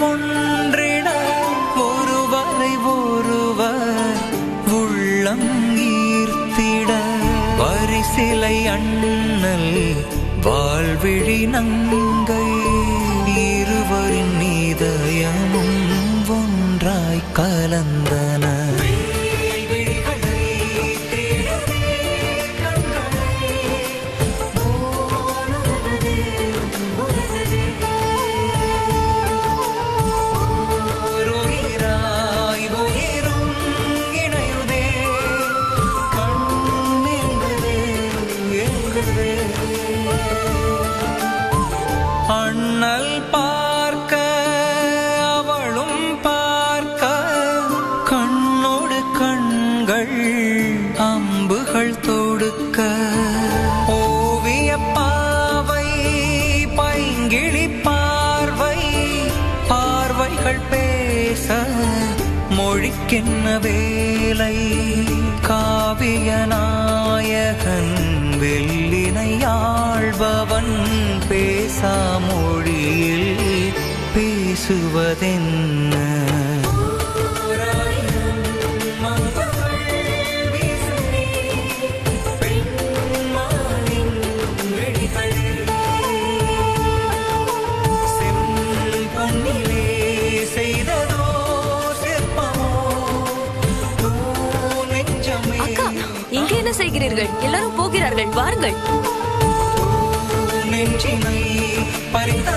ஒன்றிட ஒருவரை ஒருவர் உள்ளம் ஈர்த்திட வரிசிலை அண்ணல் வாழ்விழி நங்கை இருவரின் இதயமும் ஒன்றாய் கலந்தன. அண்ணல் பார்க்க அவளும் பார்க்க கண்ணோடு கண்கள் அம்புகள் தொடுக்க ஓவிய பாவை பைங்கிழி பார்வை பார்வைகள் பேச மொழிக்கின்ன வேலை காவிய நாயகன் வெள்ளினை ஆள்பவன் பேசா மொழியில் பேசுவதென்ன. இங்கே என்ன செய்கிறீர்கள்? எல்லாரும் போகிறார்கள், வாருங்கள். நெஞ்சினை பறித்த